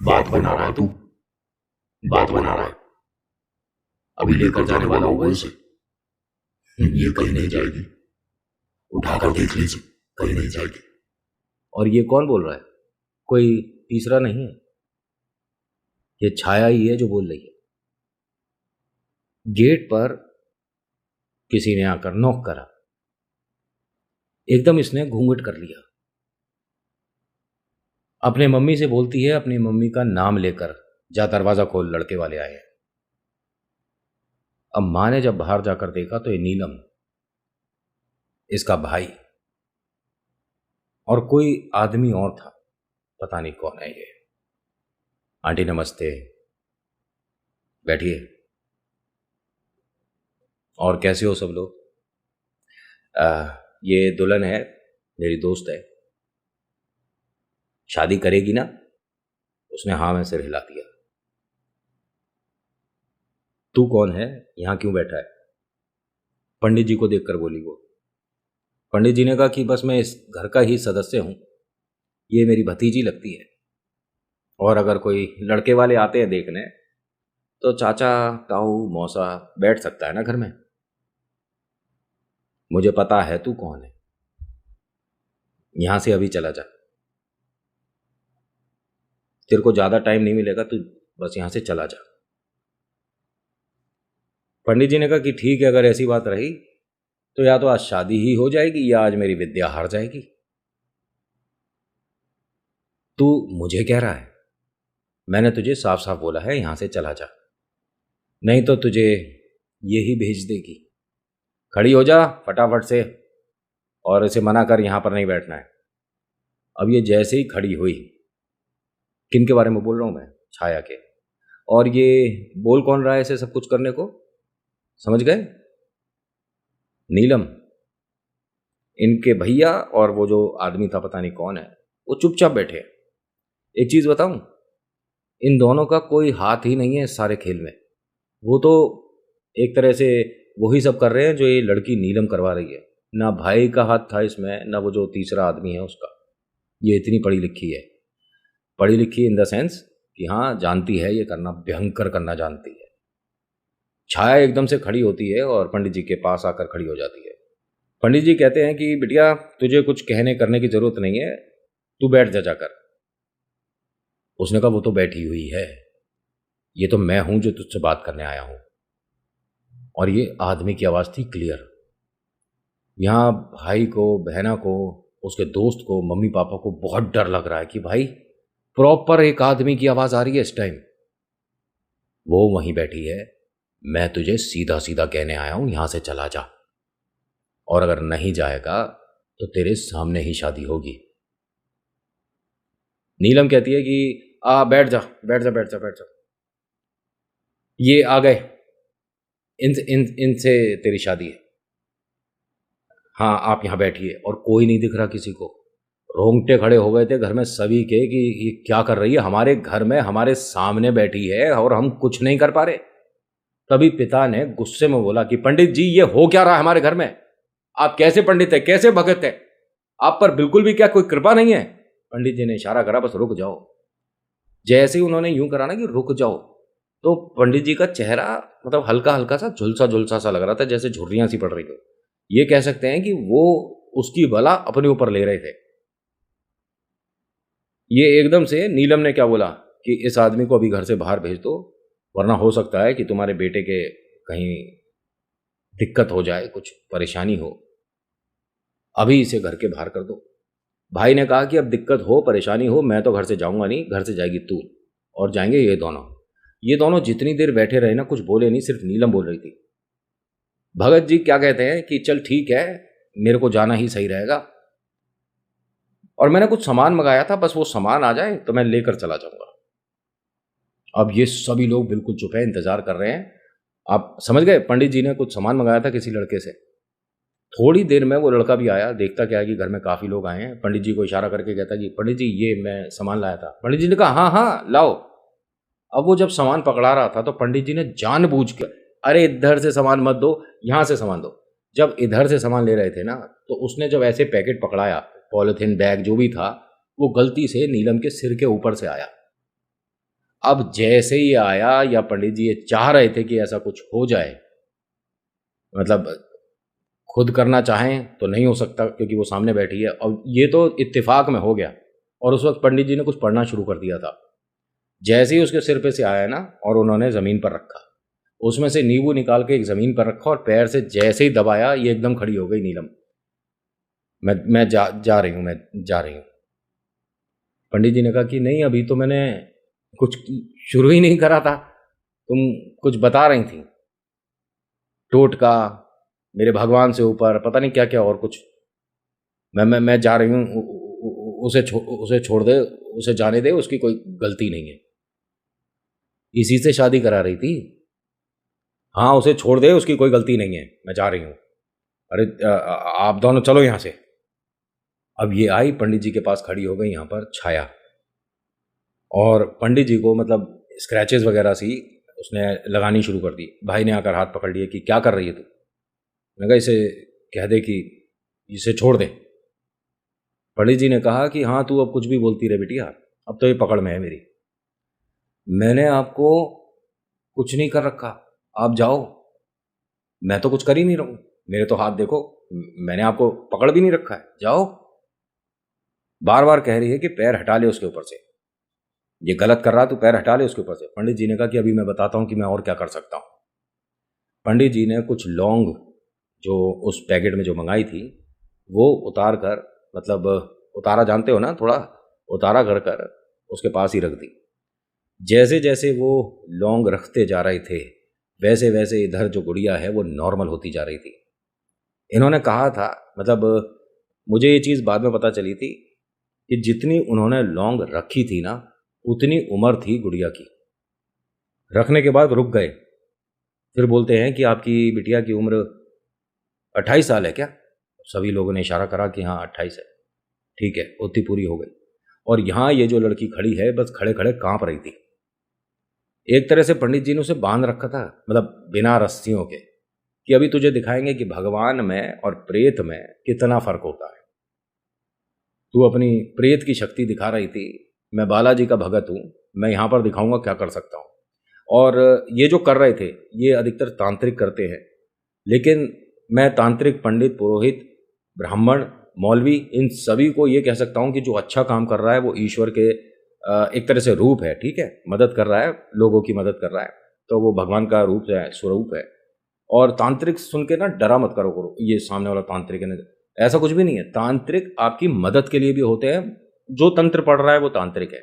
बात बना रहा है तू, बात बना रहा है। अभी लेकर जाने वाला हूँ इसे। ये कहीं नहीं जाएगी, उठाकर देख लीजिए, कहीं नहीं जाएगी। और ये कौन बोल रहा है? कोई तीसरा नहीं है, ये छाया ही है जो बोल रही है। गेट पर किसी ने आकर नॉक करा। एकदम इसने घूंघट कर लिया। अपने मम्मी से बोलती है, अपनी मम्मी का नाम लेकर, जा दरवाजा खोल, लड़के वाले आए हैं। अब माँ ने जब बाहर जाकर देखा तो ये नीलम, इसका भाई, और कोई आदमी और था, पता नहीं कौन है ये। आंटी नमस्ते, बैठिए। और कैसे हो सब लोग? ये दुल्हन है, मेरी दोस्त है, शादी करेगी ना? उसने हाँ में सिर हिला दिया। तू कौन है, यहां क्यों बैठा है? पंडित जी को देखकर बोली वो। पंडित जी ने कहा कि बस मैं इस घर का ही सदस्य हूं, ये मेरी भतीजी लगती है, और अगर कोई लड़के वाले आते हैं देखने तो चाचा, ताऊ, मौसा बैठ सकता है ना घर में। मुझे पता है तू कौन है, यहां से अभी चला जा, तेरे को ज्यादा टाइम नहीं मिलेगा, तू बस यहां से चला जा। पंडित जी ने कहा कि ठीक है, अगर ऐसी बात रही तो या तो आज शादी ही हो जाएगी या आज मेरी विद्या हार जाएगी। तू मुझे कह रहा है? मैंने तुझे साफ साफ बोला है यहां से चला जा, नहीं तो तुझे ये ही भेज देगी। खड़ी हो जा फटाफट से, और इसे मना कर, यहां पर नहीं बैठना है। अब ये जैसे ही खड़ी हुई, किन के बारे में बोल रहा हूं मैं? छाया के। और ये बोल कौन रहा है इसे सब कुछ करने को, समझ गए? नीलम, इनके भैया और वो जो आदमी था पता नहीं कौन है, वो चुपचाप बैठे। एक चीज बताऊं, इन दोनों का कोई हाथ ही नहीं है इस सारे खेल में। वो तो एक तरह से वही सब कर रहे हैं जो ये लड़की नीलम करवा रही है। ना भाई का हाथ था इसमें, ना वो जो तीसरा आदमी है उसका। ये इतनी पढ़ी लिखी है, पढ़ी लिखी इन द सेंस कि हाँ, जानती है ये करना, भयंकर करना जानती है। छाया एकदम से खड़ी होती है और पंडित जी के पास आकर खड़ी हो जाती है। पंडित जी कहते हैं कि बिटिया, तुझे कुछ कहने करने की जरूरत नहीं है, तू बैठ जा जाकर। उसने कहा वो तो बैठी हुई है, ये तो मैं हूं जो तुझसे बात करने आया हूं। और ये आदमी की आवाज थी क्लियर। यहां भाई को, बहना को, उसके दोस्त को, मम्मी पापा को बहुत डर लग रहा है कि भाई प्रॉपर एक आदमी की आवाज आ रही है इस टाइम। वो वहीं बैठी है। मैं तुझे सीधा सीधा कहने आया हूं, यहां से चला जा, और अगर नहीं जाएगा तो तेरे सामने ही शादी होगी। नीलम कहती है कि बैठ जा बैठ जा बैठ जा बैठ जा, ये आ गए, इनसे तेरी शादी है। हाँ, आप यहां बैठिए। और कोई नहीं दिख रहा किसी को। रोंगटे खड़े हो गए थे घर में सभी के कि ये क्या कर रही है, हमारे घर में हमारे सामने बैठी है और हम कुछ नहीं कर पा रहे। तभी पिता ने गुस्से में बोला कि पंडित जी, ये हो क्या रहा है हमारे घर में? आप कैसे पंडित है, कैसे भगत है? आप पर बिल्कुल भी क्या कोई कृपा नहीं है? पंडित जी ने इशारा करा, बस रुक जाओ। जैसे ही उन्होंने यूं करा ना कि रुक जाओ, तो पंडित जी का चेहरा मतलब हल्का हल्का सा झुलसा झुलसा सा लग रहा था, जैसे झुर्रियां सी पड़ रही हो। ये कह सकते हैं कि वो उसकी बला अपने ऊपर ले रहे थे। ये एकदम से नीलम ने क्या बोला कि इस आदमी को अभी घर से बाहर भेज दो, वरना हो सकता है कि तुम्हारे बेटे के कहीं दिक्कत हो जाए, कुछ परेशानी हो, अभी इसे घर के बाहर कर दो। भाई ने कहा कि अब दिक्कत हो परेशानी हो, मैं तो घर से जाऊंगा नहीं, घर से जाएगी तू, और जाएंगे ये दोनों। ये दोनों जितनी देर बैठे रहे ना, कुछ बोले नहीं, सिर्फ नीलम बोल रही थी। भगत जी क्या कहते हैं कि चल ठीक है, मेरे को जाना ही सही रहेगा, और मैंने कुछ सामान मंगाया था, बस वो सामान आ जाए तो मैं लेकर चला जाऊंगा। अब ये सभी लोग बिल्कुल चुप है, इंतजार कर रहे हैं। आप समझ गए, पंडित जी ने कुछ सामान मंगाया था किसी लड़के से। थोड़ी देर में वो लड़का भी आया, देखता क्या है कि घर में काफ़ी लोग आए हैं। पंडित जी को इशारा करके कहता कि पंडित जी ये मैं सामान लाया था। पंडित जी ने कहा हाँ हाँ लाओ। अब वो जब सामान पकड़ा रहा था तो पंडित जी ने जानबूझ के, अरे इधर से सामान मत दो, यहाँ से सामान दो। जब इधर से सामान ले रहे थे ना, तो उसने जब ऐसे पैकेट पकड़ाया, पॉलिथीन बैग जो भी था, वो गलती से नीलम के सिर के ऊपर से आया। अब जैसे ही आया, या पंडित जी ये चाह रहे थे कि ऐसा कुछ हो जाए, मतलब खुद करना चाहें तो नहीं हो सकता क्योंकि वो सामने बैठी है, और ये तो इत्तेफाक में हो गया। और उस वक्त पंडित जी ने कुछ पढ़ना शुरू कर दिया था। जैसे ही उसके सिर पे से आया ना, और उन्होंने ज़मीन पर रखा, उसमें से नींबू निकाल के एक ज़मीन पर रखा, और पैर से जैसे ही दबाया, ये एकदम खड़ी हो गई नीलम। मैं जा रही हूँ, मैं जा रही हूँ। पंडित जी ने कहा कि नहीं, अभी तो मैंने कुछ शुरू ही नहीं करा था, तुम कुछ बता रही थी, टोटका, मेरे भगवान से ऊपर, पता नहीं क्या क्या और कुछ। मैं जा रही हूँ, उसे छोड़ दे, उसे जाने दे, उसकी कोई गलती नहीं है, इसी से शादी करा रही थी। हाँ उसे छोड़ दे, उसकी कोई गलती नहीं है, मैं जा रही हूँ। अरे आप दोनों चलो यहाँ से। अब ये आई, पंडित जी के पास खड़ी हो गई यहाँ पर छाया, और पंडित जी को मतलब स्क्रैचेस वगैरह सी उसने लगानी शुरू कर दी। भाई ने आकर हाथ पकड़ लिए कि क्या कर रही है तू। मैंने कहा इसे कह दे कि इसे छोड़ दे। पंडित जी ने कहा कि हाँ तू अब कुछ भी बोलती रहे बिटिया, अब तो ये पकड़ में है मेरी। मैंने आपको कुछ नहीं कर रखा, आप जाओ, मैं तो कुछ कर ही नहीं रहा हूँ, मेरे तो हाथ देखो, मैंने आपको पकड़ भी नहीं रखा है, जाओ। बार बार कह रही है कि पैर हटा ले उसके ऊपर से, ये गलत कर रहा है, तू पैर हटा ले उसके ऊपर से। पंडित जी ने कहा कि अभी मैं बताता हूँ कि मैं और क्या कर सकता हूँ। पंडित जी ने कुछ लौंग जो उस पैकेट में जो मंगाई थी, वो उतार कर, मतलब उतारा जानते हो ना, थोड़ा उतारा कर उसके पास ही रख दी। जैसे जैसे वो लौंग रखते जा रहे थे, वैसे वैसे इधर जो गुड़िया है वो नॉर्मल होती जा रही थी। इन्होंने कहा था, मतलब मुझे ये चीज़ बाद में पता चली थी कि जितनी उन्होंने लौंग रखी थी ना, उतनी उम्र थी गुड़िया की। रखने के बाद रुक गए, फिर बोलते हैं कि आपकी बिटिया की उम्र 28 साल है क्या। सभी लोगों ने इशारा करा कि हाँ 28 है, ठीक है, उतनी पूरी हो गई। और यहाँ ये जो लड़की खड़ी है, बस खड़े खड़े कांप रही थी। एक तरह से पंडित जी ने उसे बांध रखा था, मतलब बिना रस्सियों के, कि अभी तुझे दिखाएंगे कि भगवान में और प्रेत में कितना फर्क होता है। तू अपनी प्रेत की शक्ति दिखा रही थी, मैं बालाजी का भगत हूँ, मैं यहाँ पर दिखाऊंगा क्या कर सकता हूँ। और ये जो कर रहे थे, ये अधिकतर तांत्रिक करते हैं, लेकिन मैं तांत्रिक, पंडित, पुरोहित, ब्राह्मण, मौलवी, इन सभी को ये कह सकता हूँ कि जो अच्छा काम कर रहा है वो ईश्वर के एक तरह से रूप है, ठीक है, मदद कर रहा है, लोगों की मदद कर रहा है, तो वो भगवान का रूप है, स्वरूप है। और तांत्रिक सुन के ना डरा मत करो ये सामने वाला तांत्रिक है, ऐसा कुछ भी नहीं है। तांत्रिक आपकी मदद के लिए भी होते हैं, जो तंत्र पढ़ रहा है वो तांत्रिक है।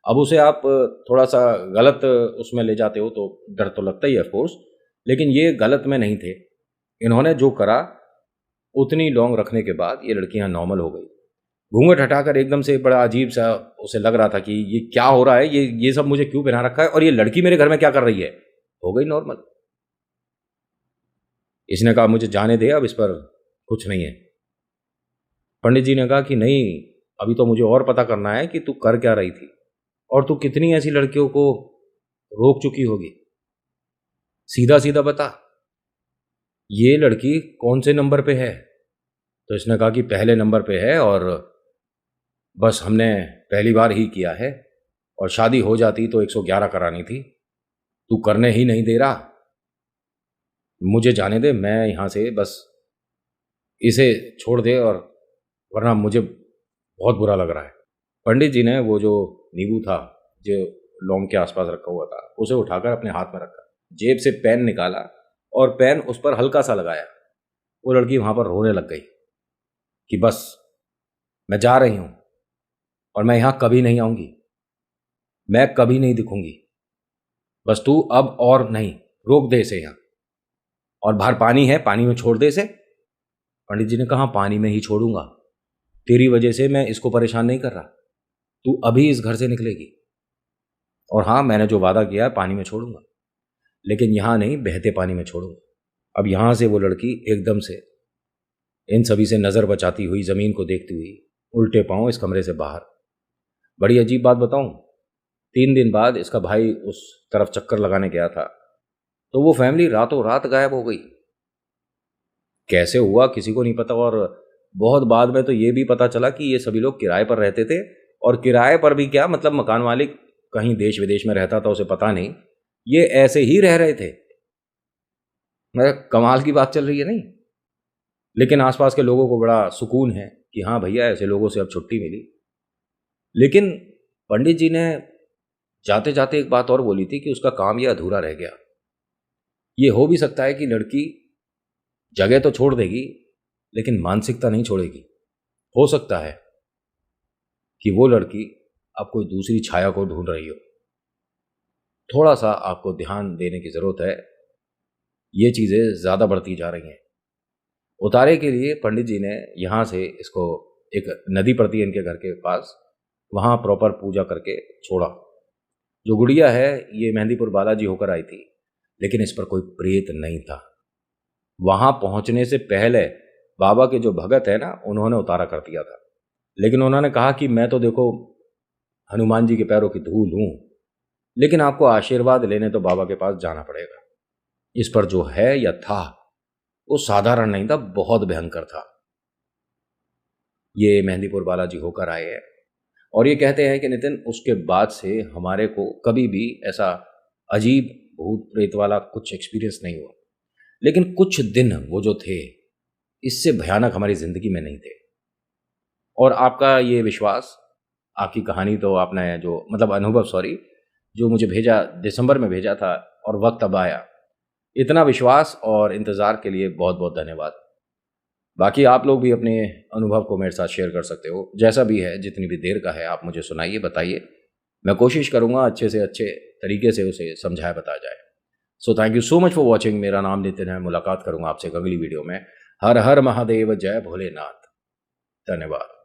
अब उसे आप थोड़ा सा गलत उसमें ले जाते हो तो डर तो लगता ही है ऑफकोर्स, लेकिन ये गलत में नहीं थे। इन्होंने जो करा, उतनी लौंग रखने के बाद ये लड़कियां नॉर्मल हो गई। घूंघट हटाकर एकदम से बड़ा अजीब सा उसे लग रहा था कि ये क्या हो रहा है, ये सब मुझे क्यों पहना रखा है, और ये लड़की मेरे घर में क्या कर रही है। हो गई नॉर्मल। इसने कहा मुझे जाने दे, अब इस पर कुछ नहीं है। पंडित जी ने कहा कि नहीं, अभी तो मुझे और पता करना है कि तू कर क्या रही थी, और तू कितनी ऐसी लड़कियों को रोक चुकी होगी, सीधा सीधा बता, ये लड़की कौन से नंबर पे है। तो इसने कहा कि पहले नंबर पे है, और बस हमने पहली बार ही किया है, और शादी हो जाती तो 111 करानी थी। तू करने ही नहीं दे रहा। मुझे जाने दे, मैं यहाँ से बस इसे छोड़ दे, और वरना मुझे बहुत बुरा लग रहा है। पंडित जी ने वो जो नींबू था जो लौंग के आसपास रखा हुआ था उसे उठाकर अपने हाथ में रखा, जेब से पेन निकाला और पेन उस पर हल्का सा लगाया। वो लड़की वहाँ पर रोने लग गई कि बस मैं जा रही हूँ और मैं यहाँ कभी नहीं आऊँगी, मैं कभी नहीं दिखूंगी, बस तू अब और नहीं, रोक दे इसे यहाँ, और बाहर पानी है, पानी में छोड़ दे इसे। पंडित जी ने कहा पानी में ही छोड़ूंगा, तेरी वजह से मैं इसको परेशान नहीं कर रहा, तू अभी इस घर से निकलेगी। और हाँ, मैंने जो वादा किया है पानी में छोड़ूंगा, लेकिन यहाँ नहीं, बहते पानी में छोड़ूंगा। अब यहाँ से वो लड़की एकदम से इन सभी से नज़र बचाती हुई, ज़मीन को देखती हुई, उल्टे पांव इस कमरे से बाहर। बड़ी अजीब बात बताऊं, 3 दिन बाद इसका भाई उस तरफ चक्कर लगाने गया था तो वो फैमिली रातों रात गायब हो गई। कैसे हुआ किसी को नहीं पता, और बहुत बाद में तो ये भी पता चला कि ये सभी लोग किराए पर रहते थे, और किराए पर भी क्या, मतलब मकान मालिक कहीं देश विदेश में रहता था, उसे पता नहीं, ये ऐसे ही रह रहे थे। मैं कमाल की बात चल रही है नहीं, लेकिन आसपास के लोगों को बड़ा सुकून है कि हाँ भैया ऐसे लोगों से अब छुट्टी मिली। लेकिन पंडित जी ने जाते जाते एक बात और बोली थी कि उसका काम यह अधूरा रह गया। ये हो भी सकता है कि लड़की जगह तो छोड़ देगी लेकिन मानसिकता नहीं छोड़ेगी। हो सकता है कि वो लड़की अब कोई दूसरी छाया को ढूंढ रही हो। थोड़ा सा आपको ध्यान देने की ज़रूरत है, ये चीज़ें ज़्यादा बढ़ती जा रही हैं। उतारे के लिए पंडित जी ने यहाँ से इसको एक नदी पड़ती है इनके घर के पास, वहाँ प्रॉपर पूजा करके छोड़ा। जो गुड़िया है ये मेहंदीपुर बालाजी होकर आई थी, लेकिन इस पर कोई प्रेत नहीं था। वहाँ पहुँचने से पहले बाबा के जो भगत है ना, उन्होंने उतारा कर दिया था, लेकिन उन्होंने कहा कि मैं तो देखो हनुमान जी के पैरों की धूल हूँ, लेकिन आपको आशीर्वाद लेने तो बाबा के पास जाना पड़ेगा। इस पर जो है या था वो साधारण नहीं था, बहुत भयंकर था। ये मेहंदीपुर बालाजी होकर आए हैं और ये कहते हैं कि नितिन उसके बाद से हमारे को कभी भी ऐसा अजीब भूत प्रेत वाला कुछ एक्सपीरियंस नहीं हुआ, लेकिन कुछ दिन वो जो थे इससे भयानक हमारी ज़िंदगी में नहीं थे। और आपका ये विश्वास, आपकी कहानी तो आपने जो मतलब अनुभव जो मुझे भेजा, दिसंबर में भेजा था और वक्त अब आया, इतना विश्वास और इंतज़ार के लिए बहुत बहुत धन्यवाद। बाकी आप लोग भी अपने अनुभव को मेरे साथ शेयर कर सकते हो, जैसा भी है, जितनी भी देर का है, आप मुझे सुनाइए, बताइए। मैं कोशिश करूँगा अच्छे से अच्छे तरीके से उसे समझाया बताया जाए। So thank you so much for watching. मेरा नाम नितिन है। मुलाकात करूँगा आपसे अगली वीडियो में। हर हर महादेव, जय भोलेनाथ। धन्यवाद।